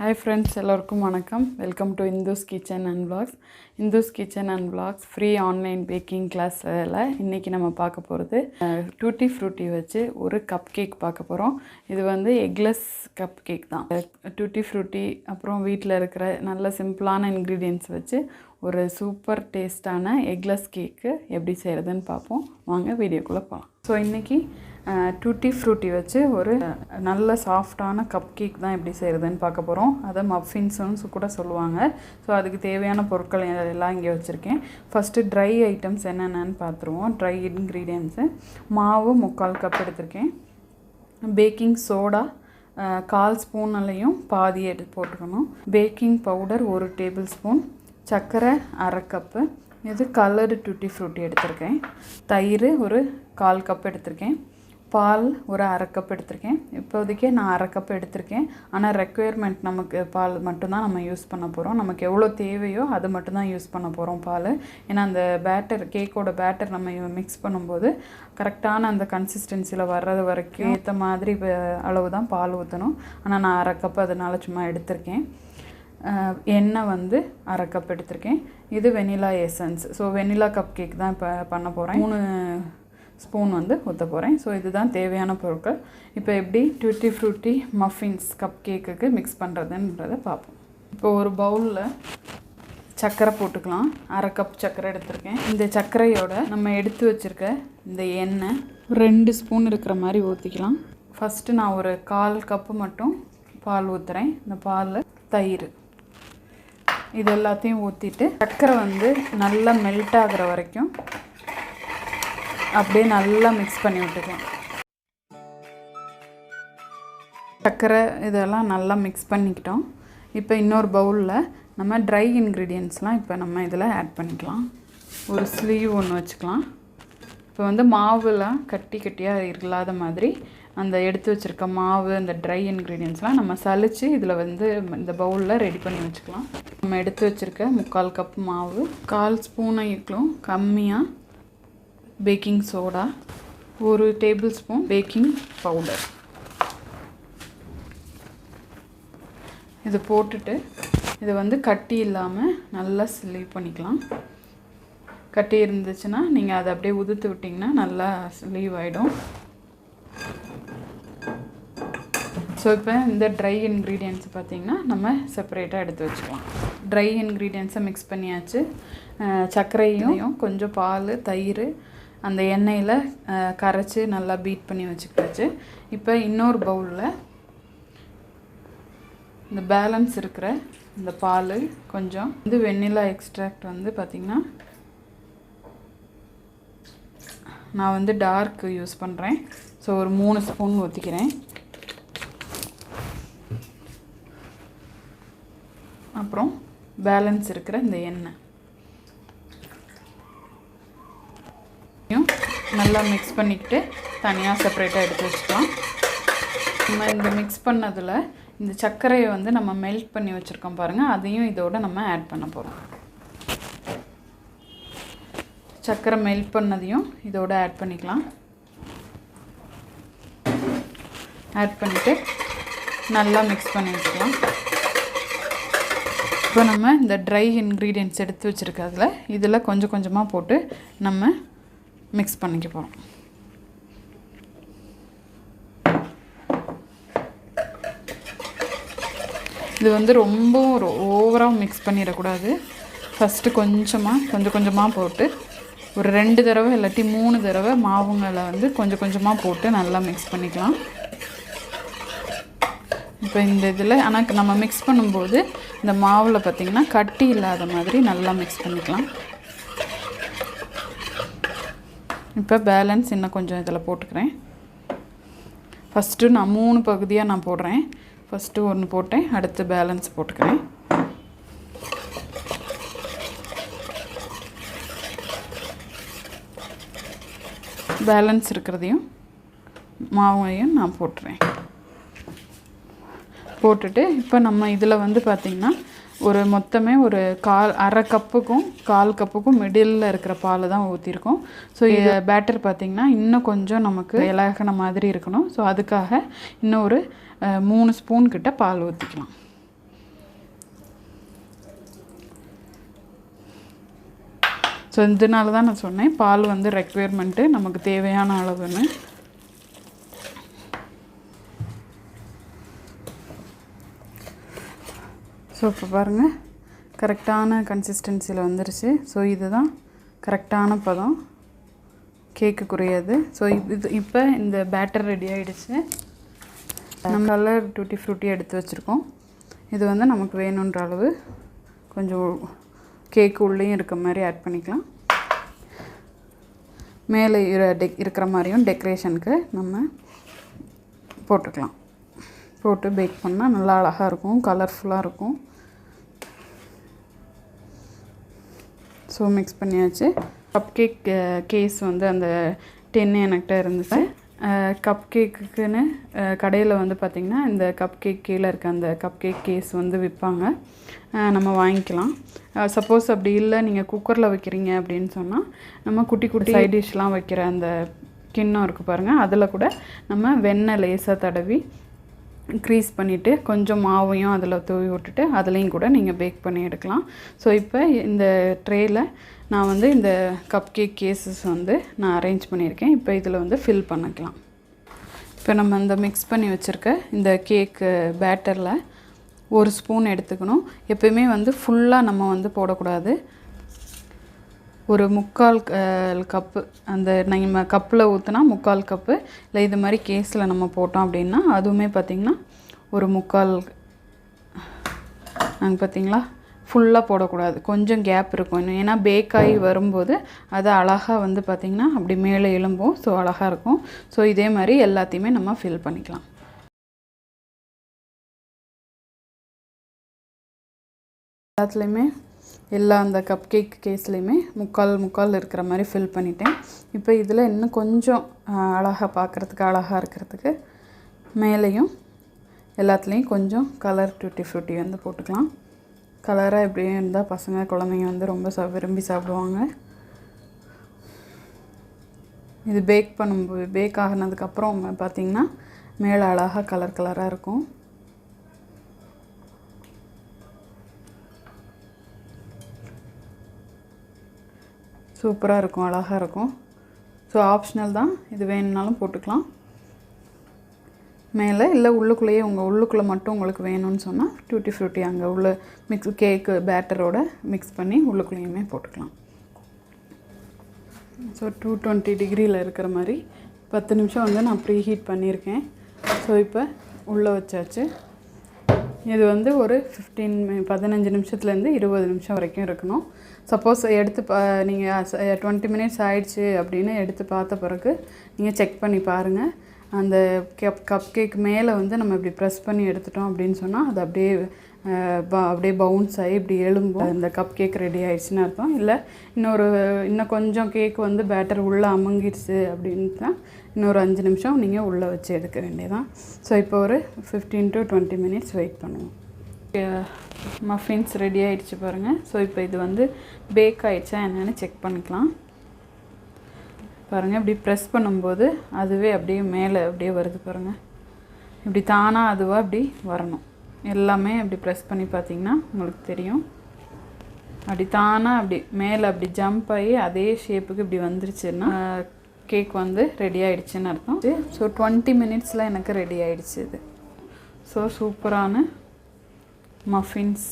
Hi friends, எல்லாருக்கும் வணக்கம். Welcome to INDUZ Kitchen and Vlogs. INDUZ Kitchen and Vlogs free online baking classல இன்னைக்கு நம்ம பார்க்க போறது Tutti Frutti வச்சு ஒரு கப் கேக் பார்க்க போறோம். இது வந்து எக்லெஸ் கப் கேக் தான். Tutti Frutti அப்புறம் வீட்ல இருக்கிற நல்ல சிம்பிளான இன்கிரிடியன்ட்ஸ் வச்சு ஒரு சூப்பர் டேஸ்டான எக்லெஸ் கேக் எப்படி செய்யறதுன்னு பார்ப்போம். வாங்க வீடியோக்குள்ள போலாம். ஸோ இன்னைக்கு Tutti Frutti வச்சு ஒரு நல்ல சாஃப்டான கப் கேக் தான் எப்படி செய்கிறதுன்னு பார்க்க போகிறோம். அதை மஃபின்ஸ்னு கூட சொல்லுவாங்க. ஸோ அதுக்கு தேவையான பொருட்கள் எல்லாம் இங்கே வச்சுருக்கேன். ஃபஸ்ட்டு ட்ரை ஐட்டம்ஸ் என்னென்னு பார்த்துருவோம். ட்ரை இன்க்ரீடியன்ட்ஸு மாவு 3/4 கப் எடுத்திருக்கேன். பேக்கிங் சோடா 1/4 ஸ்பூன்லையும் பாதி எடுத்து போட்டுக்கணும். பேக்கிங் பவுடர் 1 டேபிள் ஸ்பூன், சர்க்கரை 1/2 கப்பு, இது கலர்டு Tutti Frutti எடுத்திருக்கேன். தயிர் ஒரு 1/4 கப் எடுத்திருக்கேன். பால் ஒரு 1/2 கப் எடுத்திருக்கேன். இப்போதைக்கு நான் 1/2 கப் எடுத்திருக்கேன். ஆனால் ரெக்குயர்மெண்ட் நமக்கு பால் மட்டும்தான் நம்ம யூஸ் பண்ண போகிறோம். நமக்கு எவ்வளோ தேவையோ அது மட்டும்தான் யூஸ் பண்ண போகிறோம் பால். ஏன்னா அந்த பேட்டர் கேக்கோட பேட்டர் நம்ம மிக்ஸ் பண்ணும்போது கரெக்டான அந்த கன்சிஸ்டன்சியில் வர்றது வரைக்கும் ஏற்ற மாதிரி அளவு தான் பால் ஊற்றணும். ஆனால் நான் 1/2 கப் அதனால் சும்மா எடுத்திருக்கேன். எண்ணெய் வந்து 1/2 கப் எடுத்திருக்கேன். இது vanilla essence. So vanilla cupcake தான் இப்போ பண்ண போகிறேன். 3 ஸ்பூன் வந்து ஊற்ற போகிறேன். ஸோ இதுதான் தேவையான பொருட்கள். இப்போ எப்படி Tutti Frutti மஃபின்ஸ் கப் கேக்குக்கு மிக்ஸ் பண்ணுறதுன்றதை பார்ப்போம். இப்போ ஒரு பவுலில் சர்க்கரை போட்டுக்கலாம். 1/2 கப் சர்க்கரை எடுத்திருக்கேன். இந்த சர்க்கரையோட நம்ம எடுத்து வச்சுருக்க இந்த எண்ணெய் 2 ஸ்பூன் இருக்கிற மாதிரி ஊற்றிக்கலாம். ஃபஸ்ட்டு நான் ஒரு 1/4 கப்பு மட்டும் பால் ஊற்றுறேன். இந்த பாலில் தயிர் இது எல்லாத்தையும் ஊற்றிட்டு சர்க்கரை வந்து நல்லா மெல்ட் ஆகிற வரைக்கும் அப்படியே நல்லா மிக்ஸ் பண்ணி விட்டுக்கலாம். சர்க்கரை இதெல்லாம் நல்லா மிக்ஸ் பண்ணிக்கிட்டோம். இப்போ இன்னொரு பவுலில் நம்ம ட்ரை இன்க்ரீடியன்ட்ஸ்லாம் இப்போ நம்ம இதில் ஆட் பண்ணிக்கலாம். ஒரு ஸ்லீவ் ஒன்று வச்சுக்கலாம். இப்போ வந்து மாவுலாம் கட்டியாக இல்லாத மாதிரி அந்த எடுத்து வச்சுருக்க மாவு அந்த ட்ரை இன்க்ரீடியன்ட்ஸ்லாம் நம்ம சலித்து இதில் வந்து இந்த பவுலில் ரெடி பண்ணி வச்சுக்கலாம். நம்ம எடுத்து வச்சுருக்க 3/4 கப் மாவு, 1/4 ஸ்பூனுக்கும் கம்மியாக baking soda, 1 table spoon baking powder இது போட்டுட்டு இது வந்து கட்டி இல்லாமல் நல்லா ஸ்லீவ் பண்ணிக்கலாம். கட்டி இருந்துச்சுன்னா நீங்கள் அதை அப்படியே உதுத்து விட்டிங்கன்னா நல்லா ஸ்லீவ் ஆகிடும். ஸோ இப்போ இந்த ட்ரை இன்க்ரீடியன்ட்ஸ் பார்த்திங்கன்னா நம்ம செப்பரேட்டாக எடுத்து வச்சுக்கலாம். ட்ரை இன்க்ரீடியன்ட்ஸை மிக்ஸ் பண்ணியாச்சு. சர்க்கரையும் கொஞ்சம் பால் தயிர் அந்த எண்ணெயில் கரைச்சி நல்லா பீட் பண்ணி வச்சுக்கிட்டாச்சு. இப்போ இன்னொரு பவுலில் இந்த பேலன்ஸ் இருக்கிற இந்த பால் கொஞ்சம் வந்து வெண்ணிலா எக்ஸ்ட்ராக்ட் வந்து பார்த்திங்கன்னா நான் வந்து டார்க் யூஸ் பண்ணுறேன். ஸோ ஒரு 3 ஸ்பூன் ஊற்றிக்கிறேன். அப்புறம் பேலன்ஸ் இருக்கிற இந்த எண்ணெய் நல்லா மிக்ஸ் பண்ணிக்கிட்டு தனியாக செப்பரேட்டாக எடுத்து வச்சுக்கலாம். நம்ம இந்த மிக்ஸ் பண்ணதில் இந்த சர்க்கரையை வந்து நம்ம மெல்ட் பண்ணி வச்சுருக்கோம் பாருங்கள், அதையும் இதோட நம்ம ஆட் பண்ண போகிறோம். சர்க்கரை மெல்ட் பண்ணதையும் இதோட ஆட் பண்ணிக்கலாம். ஆட் பண்ணிவிட்டு நல்லா மிக்ஸ் பண்ணி வச்சுக்கலாம். இப்போ நம்ம இந்த ட்ரை இன்க்ரீடியன்ட்ஸ் எடுத்து வச்சுருக்கிறதுல இதில் கொஞ்சம் கொஞ்சமாக போட்டு நம்ம மிக்ஸ் பண்ணிக்க போகிறோம். இது வந்து ரொம்ப ஓவராக மிக்ஸ் பண்ணிடக்கூடாது. ஃபஸ்ட்டு கொஞ்சம் கொஞ்சமாக போட்டு ஒரு 2 தடவை இல்லாட்டி 3 தடவை மாவுங்களை வந்து கொஞ்சம் கொஞ்சமாக போட்டு நல்லா மிக்ஸ் பண்ணிக்கலாம். இப்போ இந்த இதில் ஆனால் நம்ம மிக்ஸ் பண்ணும்போது இந்த மாவில் பார்த்திங்கன்னா கட்டி இல்லாத மாதிரி நல்லா மிக்ஸ் பண்ணிக்கலாம். இப்போ பேலன்ஸ் இன்னும் கொஞ்சம் இதில் போட்டுக்கிறேன். ஃபஸ்ட்டு நான் 3 பகுதியாக நான் போடுறேன். ஃபஸ்ட்டு 1 போட்டேன், அடுத்து பேலன்ஸ் போட்டுக்கிறேன். பேலன்ஸ் இருக்கிறதையும் மாவையும் நான் போட்டுறேன். போட்டுட்டு இப்போ நம்ம இதில் வந்து பார்த்திங்கன்னா ஒரு மொத்தமே ஒரு 1/2 கப்புக்கும் 1/4 கப்புக்கும் மிடில் இருக்கிற பால் தான் ஊற்றிருக்கோம். ஸோ இது பேட்டர் பார்த்திங்கன்னா இன்னும் கொஞ்சம் நமக்கு இலகின மாதிரி இருக்கணும். ஸோ அதுக்காக இன்னும் ஒரு 3 ஸ்பூன் கிட்ட பால் ஊற்றிக்கலாம். இதனால தான் நான் சொன்னேன் பால் வந்து ரெக்வயர்மெண்ட்டு நமக்கு தேவையான அளவுன்னு. ஸோ இப்போ பாருங்கள் கரெக்டான கன்சிஸ்டன்சியில் வந்துருச்சு. ஸோ இதுதான் கரெக்டான பதம் கேக்குக்குரியது. ஸோ இப்போ இந்த பேட்டர் ரெடி ஆகிடுச்சு. நம்ம கலர் டூட்டி ஃப்ரூட்டி எடுத்து வச்சுருக்கோம். இது வந்து நமக்கு வேணுன்ற அளவு கொஞ்சம் கேக்கு உள்ளேயும் இருக்க மாதிரி ஆட் பண்ணிக்கலாம். மேலே இருக்கிற மாதிரியும் டெக்கரேஷனுக்கு நம்ம போட்டுக்கலாம். போட்டு பேக் பண்ணால் நல்லா அழகாக இருக்கும், கலர்ஃபுல்லாக இருக்கும். ஸோ மிக்ஸ் பண்ணியாச்சு. கப் கேக் கேஸ் வந்து அந்த 10 என்கிட்ட இருந்துச்சு. கப் கேக்குன்னு கடையில் வந்து பார்த்திங்கன்னா இந்த கப் கேக் கீழே இருக்க அந்த கப் கேக் கேஸ் வந்து விற்பாங்க, நம்ம வாங்கிக்கலாம். சப்போஸ் அப்படி இல்லை நீங்கள் குக்கரில் வைக்கிறீங்க அப்படின்னு சொன்னால் நம்ம குட்டி குட்டி சைட் டிஷ்லாம் வைக்கிற அந்த கிண்ணம் இருக்குது பாருங்கள், அதில் கூட நம்ம வெண்ணெய் லேசாக தடவி க்ரீஸ் பண்ணிவிட்டு கொஞ்சம் மாவையும் அதில் தூவி விட்டுட்டு அதுலேயும் கூட நீங்கள் பேக் பண்ணி எடுக்கலாம். ஸோ இப்போ இந்த ட்ரேயில் நான் வந்து இந்த கப் கேக் கேஸஸ் வந்து நான் அரேஞ்ச் பண்ணியிருக்கேன். இப்போ இதில் வந்து ஃபில் பண்ணிக்கலாம். இப்போ நம்ம இந்த மிக்ஸ் பண்ணி வச்சுருக்க இந்த கேக்கு பேட்டரில் 1 ஸ்பூன் எடுத்துக்கணும். எப்பயுமே வந்து ஃபுல்லாக நம்ம வந்து போடக்கூடாது. ஒரு 3/4 கப்பு அந்த நம்ம கப்பில் ஊற்றினா 3/4 கப்பு, இல்லை இது மாதிரி கேஸில் நம்ம போட்டோம் அப்படின்னா அதுவுமே பார்த்திங்கன்னா ஒரு 3/4. நாங்கள் பார்த்திங்களா ஃபுல்லாக போடக்கூடாது, கொஞ்சம் கேப் இருக்கும். ஏன்னா பேக் ஆகி வரும்போது அது அழகாக வந்து பார்த்திங்கன்னா அப்படி மேலே எழும்பும். ஸோ அழகாக இருக்கும். ஸோ இதே மாதிரி எல்லாத்தையுமே நம்ம ஃபில் பண்ணிக்கலாம். எல்லாத்துலேயுமே எல்லா அந்த கப் கேக் கேஸ்லேயுமே 3/4 இருக்கிற மாதிரி ஃபில் பண்ணிட்டேன். இப்போ இதில் இன்னும் கொஞ்சம் அழகாக பார்க்குறதுக்கு அழகாக இருக்கிறதுக்கு மேலேயும் எல்லாத்துலேயும் கொஞ்சம் கலர் டூட்டி ஃப்ரூட்டி வந்து போட்டுக்கலாம். கலராக எப்படியும் இருந்தால் பசங்க குழந்தைங்க வந்து ரொம்ப விரும்பி சாப்பிடுவாங்க. இது பேக் பண்ணும்போது பேக் ஆகினதுக்கப்புறம் பார்த்திங்கன்னா மேலே அழகாக கலராக இருக்கும். சூப்பராக இருக்கும், அழகாக இருக்கும். ஸோ ஆப்ஷனல் தான், இது வேணும்னாலும் போட்டுக்கலாம் மேலே, இல்லை உள்ளுக்குள்ளேயே உள்ளுக்குள்ளே மட்டும் உங்களுக்கு வேணும்னு சொன்னால் டூட்டி ஃப்ரூட்டி அங்கே உள்ள மிக்ஸ் கேக்கு பேட்டரோட மிக்ஸ் பண்ணி உள்ளுக்குள்ளேயுமே போட்டுக்கலாம். ஸோ 220 டிகிரியில் இருக்கிற மாதிரி 10 நிமிஷம் வந்து நான் ப்ரீ ஹீட் பண்ணியிருக்கேன். ஸோ இப்போ உள்ளே வச்சாச்சு. இது வந்து ஒரு 15 நிமிஷத்துலேருந்து 20 நிமிஷம் வரைக்கும் இருக்கணும். சப்போஸ் எடுத்து நீங்கள் 20 மினிட்ஸ் ஆயிடுச்சு அப்படின்னு எடுத்து பார்த்த பிறகு நீங்கள் செக் பண்ணி பாருங்கள். அந்த கப் கேக் மேலே வந்து நம்ம இப்படி ப்ரெஸ் பண்ணி எடுத்துட்டோம் அப்படின்னு சொன்னால் அது அப்படியே பவுன்ஸ் ஆகி இப்படி எழும்பும். இந்த கப் கேக் ரெடி ஆயிடுச்சுன்னு அர்த்தம். இல்லை இன்னும் கொஞ்சம் கேக் வந்து பேட்டர் உள்ளே அமுங்கிடுச்சு அப்படின்னா இன்னொரு 5 நிமிஷம் நீங்கள் உள்ளே வச்சு எடுக்க வேண்டியதான். ஸோ இப்போ ஒரு 15 to 20 மினிட்ஸ் வெயிட் பண்ணுவோம். மஃபின்ஸ் ரெடி ஆகிடுச்சு பாருங்கள். ஸோ இப்போ இது வந்து பேக் ஆகிடுச்சா என்னென்னு செக் பண்ணிக்கலாம். பாருங்கள் இப்படி ப்ரெஸ் பண்ணும்போது அதுவே அப்படியே மேலே அப்படியே வருது பாருங்கள். இப்படி தானாக அதுவாக அப்படி வரணும். எல்லாமே அப்படி ப்ரெஸ் பண்ணி பார்த்திங்கன்னா உங்களுக்கு தெரியும். அப்படி தானாக அப்படி மேலே அப்படி ஜம்ப் ஆகி அதே ஷேப்புக்கு இப்படி வந்துருச்சுன்னா கேக் வந்து ரெடி ஆகிடுச்சின்னு அர்த்தம். ஸோ 20 மினிட்ஸில் எனக்கு ரெடி ஆகிடுச்சு இது. ஸோ சூப்பரான மஃபின்ஸ்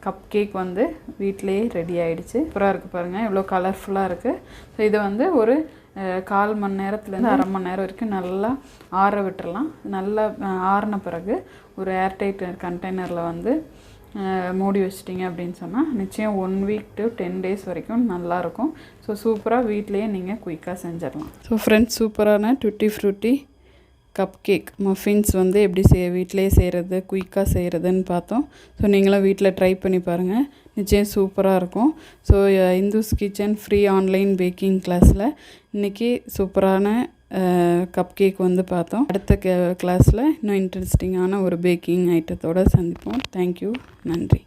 கப் கேக் வந்து வீட்டிலேயே ரெடி ஆகிடுச்சு. சூப்பராக இருக்குது பாருங்கள், எவ்வளோ கலர்ஃபுல்லாக இருக்குது. ஸோ இதை வந்து ஒரு 1/4 மணி நேரத்துலேருந்து 1/2 மணி நேரம் வரைக்கும் நல்லா ஆற விட்டுறலாம். நல்லா ஆறின பிறகு ஒரு ஏர்டைட் கண்டெய்னரில் வந்து மூடி வச்சிட்டிங்க அப்படின்னு சொன்னால் நிச்சயம் 1 வீக் to 10 டேஸ் வரைக்கும் நல்லாயிருக்கும். ஸோ சூப்பராக வீட்லேயே நீங்கள் குயிக்காக செஞ்சிடலாம். ஸோ ஃப்ரெண்ட்ஸ், சூப்பரான tutti frutti cup cake muffins வந்து எப்படி வீட்டிலே செய்கிறது, குயிக்காக செய்கிறதுன்னு பார்த்தோம். ஸோ நீங்களும் வீட்டில் ட்ரை பண்ணி பாருங்கள், நிச்சயம் சூப்பராக இருக்கும். So Indhu's kitchen free online baking கிளாஸில் இன்றைக்கி சூப்பரான கப் கேக் வந்து பார்த்தோம். அடுத்த கிளாஸில் இன்னும் இன்ட்ரெஸ்டிங்கான ஒரு பேக்கிங் ஐட்டத்தோடு சந்திப்போம். தேங்க்யூ, நன்றி.